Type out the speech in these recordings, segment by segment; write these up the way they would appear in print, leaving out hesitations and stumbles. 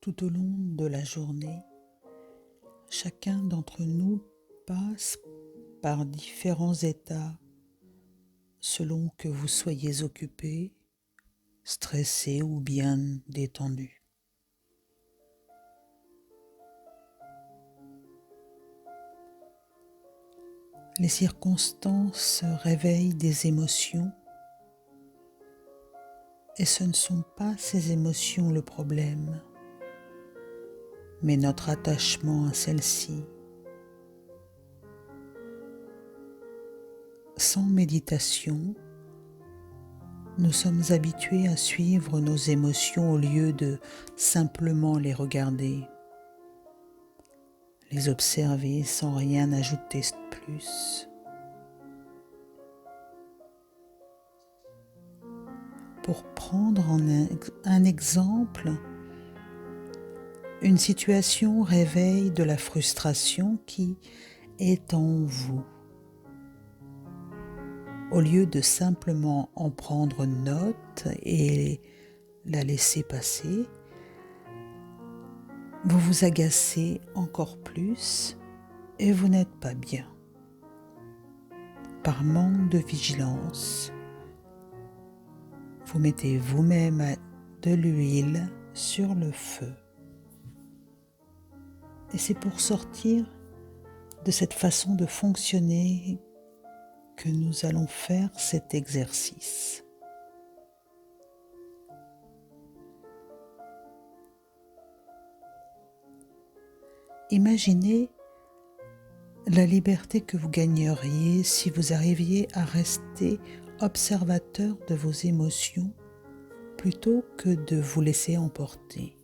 Tout au long de la journée, chacun d'entre nous passe par différents états selon que vous soyez occupé, stressé ou bien détendu. Les circonstances réveillent des émotions et ce ne sont pas ces émotions le problème, mais notre attachement à celles-ci. Sans méditation, nous sommes habitués à suivre nos émotions au lieu de simplement les regarder, les observer sans rien ajouter de plus. Pour prendre un exemple, une situation réveille de la frustration qui est en vous. Au lieu de simplement en prendre note et la laisser passer, vous vous agacez encore plus et vous n'êtes pas bien. Par manque de vigilance, vous mettez vous-même de l'huile sur le feu. Et c'est pour sortir de cette façon de fonctionner que nous allons faire cet exercice. Imaginez la liberté que vous gagneriez si vous arriviez à rester observateur de vos émotions plutôt que de vous laisser emporter.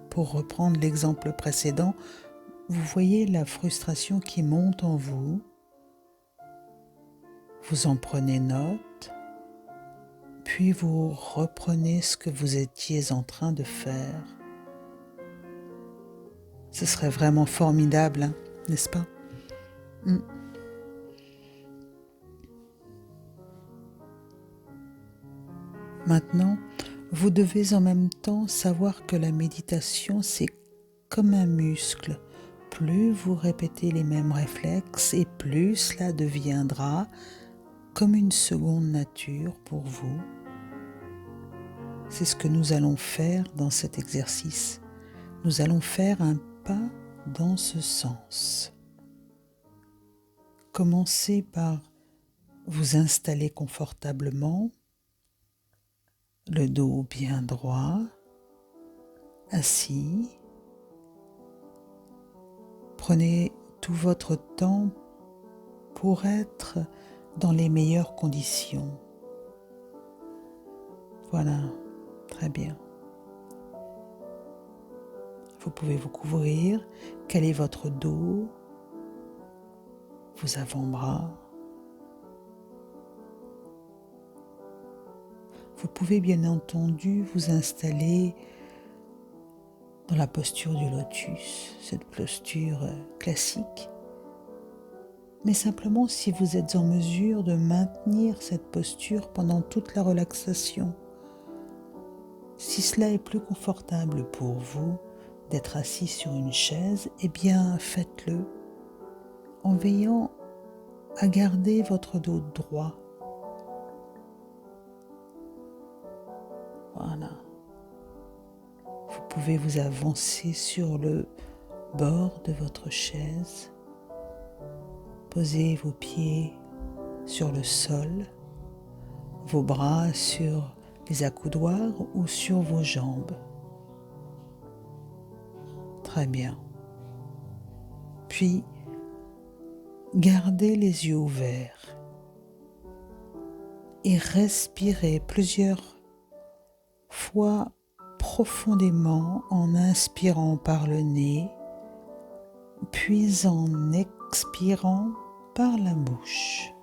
Pour reprendre l'exemple précédent, vous voyez la frustration qui monte en vous, vous en prenez note, puis vous reprenez ce que vous étiez en train de faire. Ce serait vraiment formidable, hein, n'est-ce pas ? Maintenant, vous devez en même temps savoir que la méditation, c'est comme un muscle. Plus vous répétez les mêmes réflexes et plus cela deviendra comme une seconde nature pour vous. C'est ce que nous allons faire dans cet exercice. Nous allons faire un pas dans ce sens. Commencez par vous installer confortablement, le dos bien droit, assis. Prenez tout votre temps pour être dans les meilleures conditions. Voilà, très bien. Vous pouvez vous couvrir, caler votre dos, vos avant-bras. Vous pouvez bien entendu vous installer dans la posture du lotus, cette posture classique. Mais simplement si vous êtes en mesure de maintenir cette posture pendant toute la relaxation. Si cela est plus confortable pour vous d'être assis sur une chaise, eh bien faites-le en veillant à garder votre dos droit. Voilà. Vous pouvez vous avancer sur le bord de votre chaise. Posez vos pieds sur le sol, vos bras sur les accoudoirs ou sur vos jambes. Très bien. Puis, gardez les yeux ouverts et respirez plusieurs fois profondément en inspirant par le nez, puis en expirant par la bouche.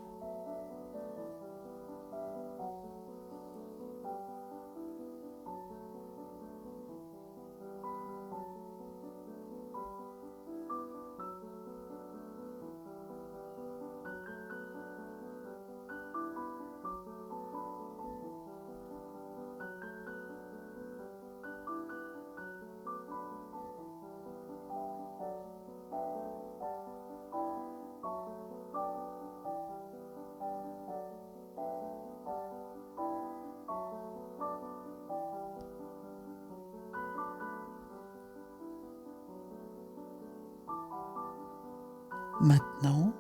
Maintenant,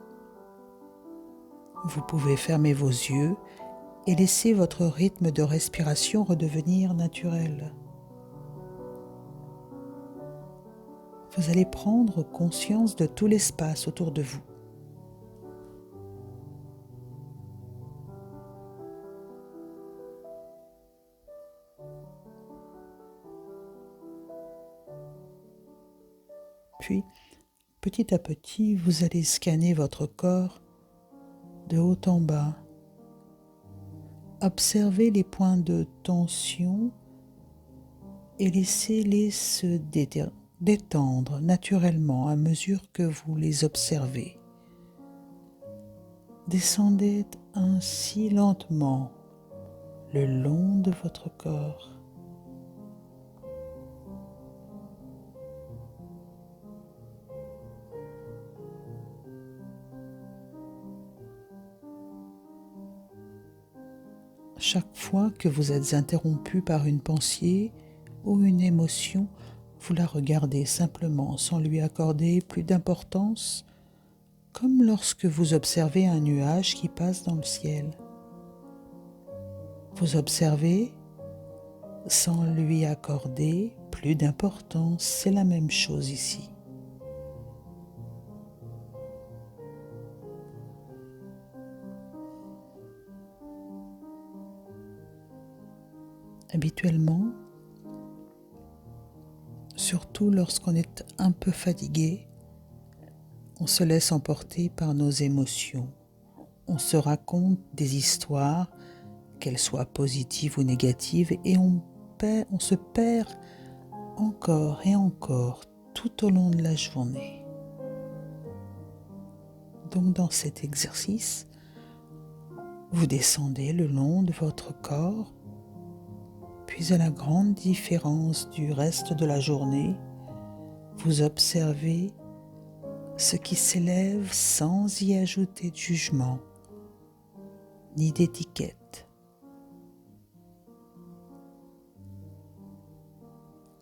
vous pouvez fermer vos yeux et laisser votre rythme de respiration redevenir naturel. Vous allez prendre conscience de tout l'espace autour de vous. Puis, petit à petit, vous allez scanner votre corps de haut en bas. Observez les points de tension et laissez-les se détendre naturellement à mesure que vous les observez. Descendez ainsi lentement le long de votre corps. Chaque fois que vous êtes interrompu par une pensée ou une émotion, vous la regardez simplement sans lui accorder plus d'importance, comme lorsque vous observez un nuage qui passe dans le ciel. Vous observez sans lui accorder plus d'importance, c'est la même chose ici. Habituellement, surtout lorsqu'on est un peu fatigué, on se laisse emporter par nos émotions. On se raconte des histoires, qu'elles soient positives ou négatives, et on se perd encore et encore tout au long de la journée. Donc dans cet exercice, vous descendez le long de votre corps, puis à la grande différence du reste de la journée, vous observez ce qui s'élève sans y ajouter de jugement ni d'étiquette.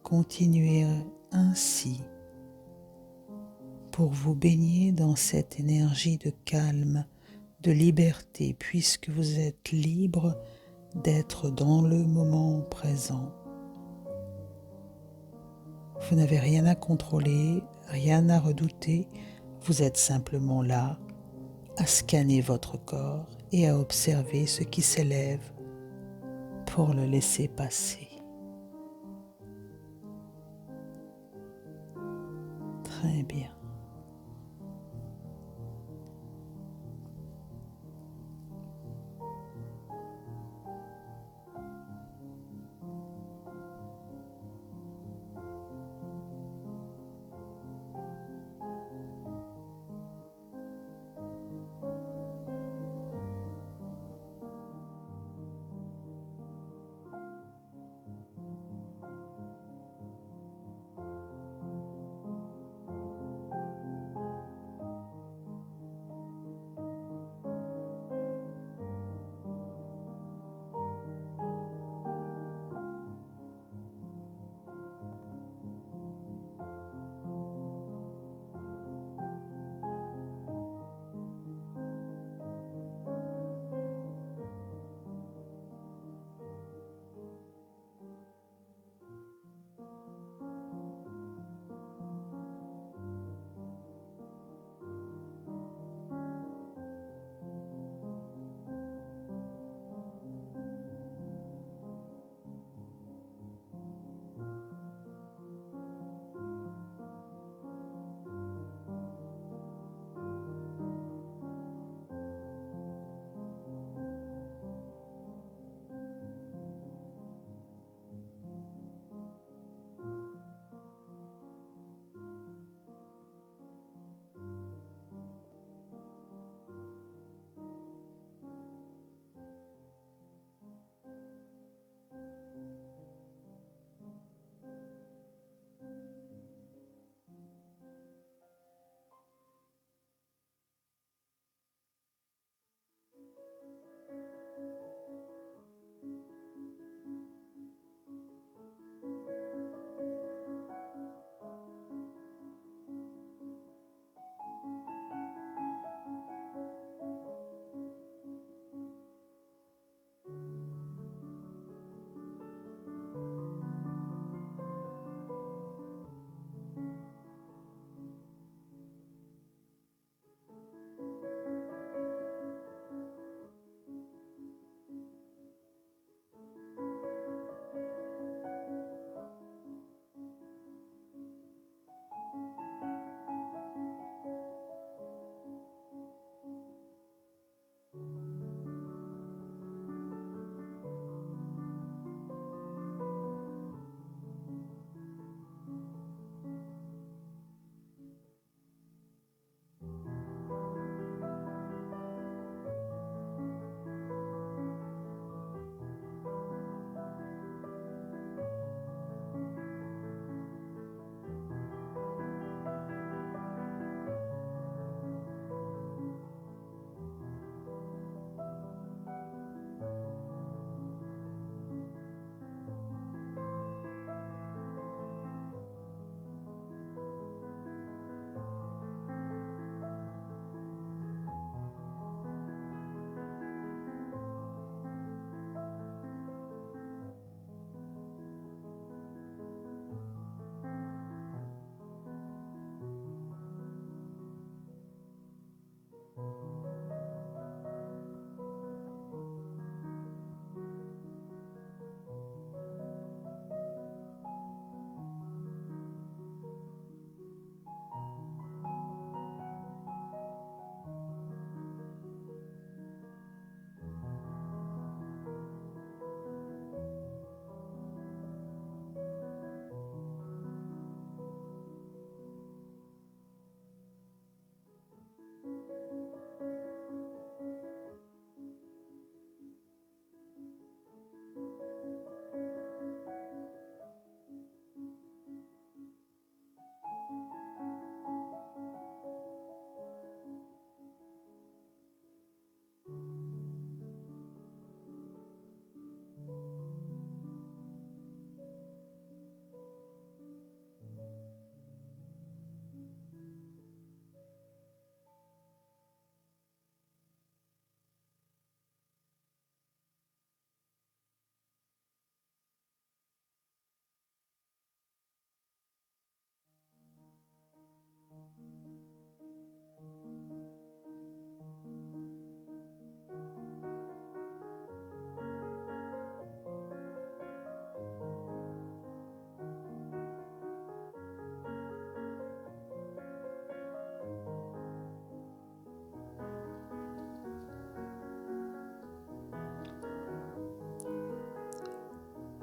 Continuez ainsi pour vous baigner dans cette énergie de calme, de liberté, puisque vous êtes libre d'être dans le moment présent. Vous n'avez rien à contrôler, rien à redouter, vous êtes simplement là, à scanner votre corps et à observer ce qui s'élève pour le laisser passer. Très bien.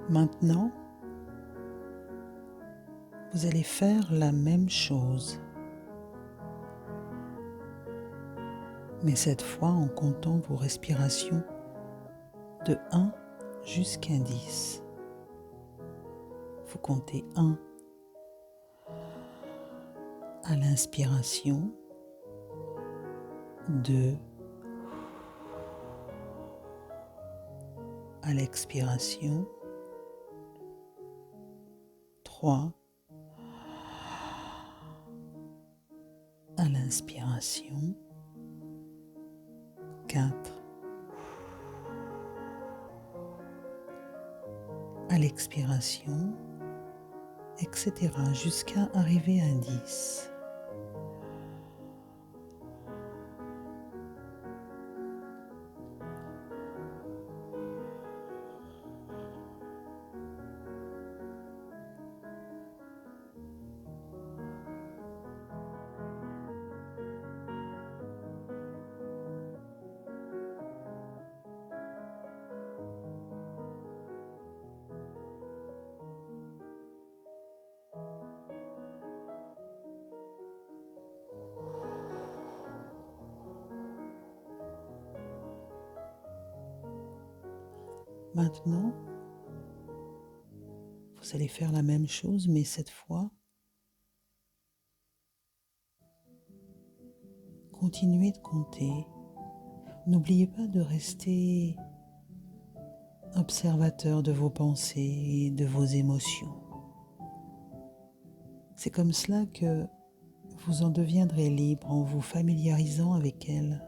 Maintenant, vous allez faire la même chose, mais cette fois en comptant vos respirations de 1 jusqu'à 10. Vous comptez 1 à l'inspiration, 2 à l'expiration, 3 à l'inspiration, 4 à l'expiration, etc. jusqu'à arriver à 10. Maintenant, vous allez faire la même chose, mais cette fois, continuez de compter. N'oubliez pas de rester observateur de vos pensées et de vos émotions. C'est comme cela que vous en deviendrez libre en vous familiarisant avec elles.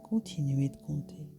Continuez de compter.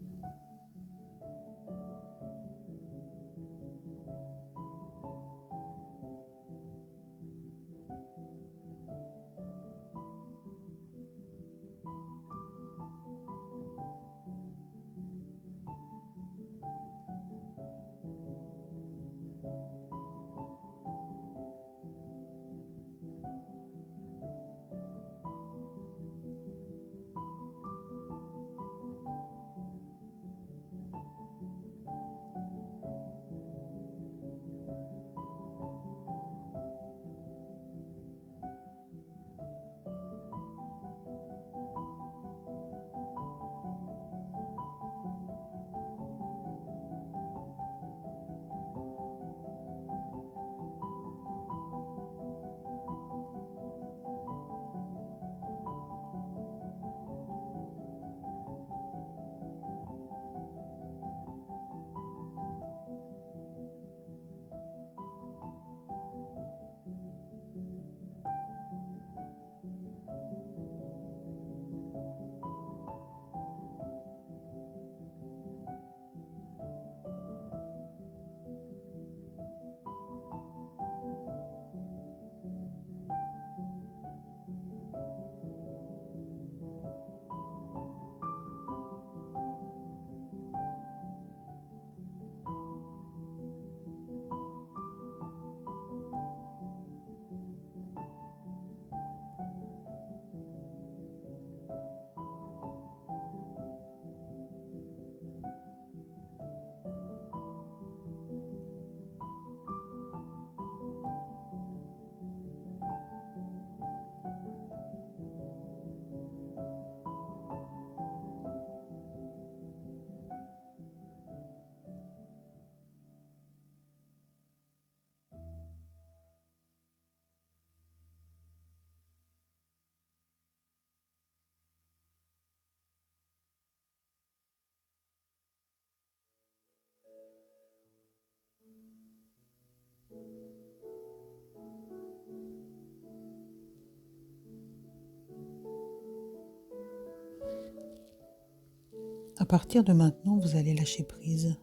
À partir de maintenant, vous allez lâcher prise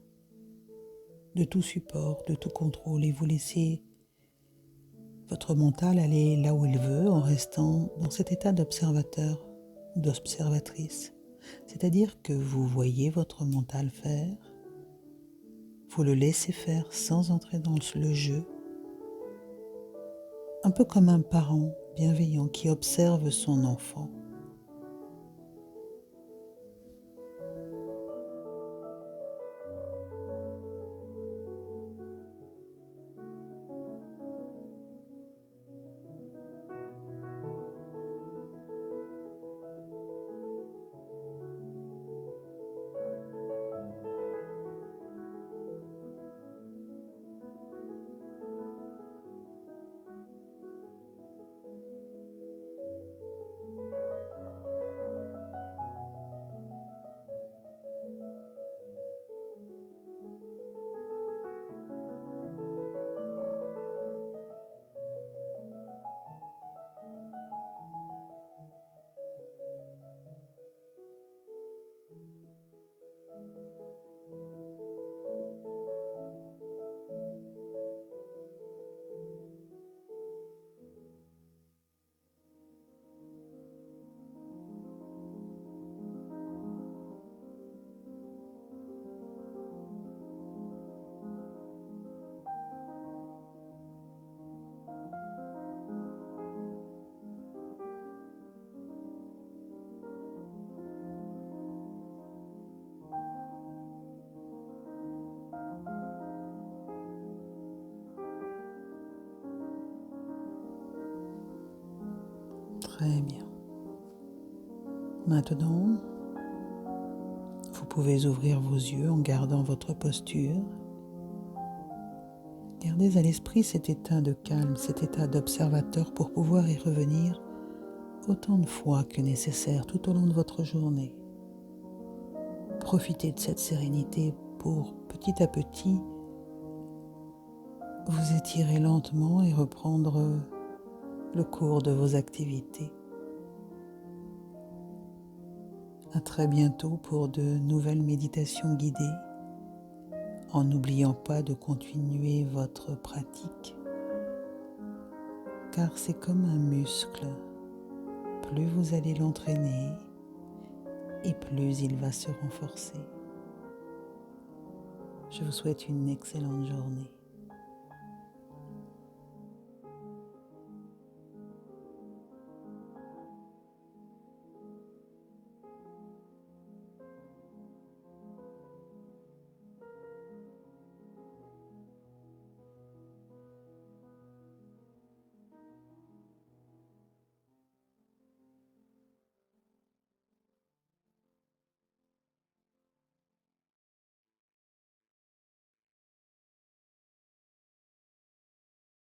de tout support, de tout contrôle et vous laisser votre mental aller là où il veut en restant dans cet état d'observateur ou d'observatrice. C'est-à-dire que vous voyez votre mental faire, vous le laissez faire sans entrer dans le jeu, un peu comme un parent bienveillant qui observe son enfant. Très bien. Maintenant, vous pouvez ouvrir vos yeux en gardant votre posture. Gardez à l'esprit cet état de calme, cet état d'observateur pour pouvoir y revenir autant de fois que nécessaire tout au long de votre journée. Profitez de cette sérénité pour, petit à petit, vous étirer lentement et reprendre le cours de vos activités. À très bientôt pour de nouvelles méditations guidées, en n'oubliant pas de continuer votre pratique, car c'est comme un muscle. Plus vous allez l'entraîner, et plus il va se renforcer. Je vous souhaite une excellente journée.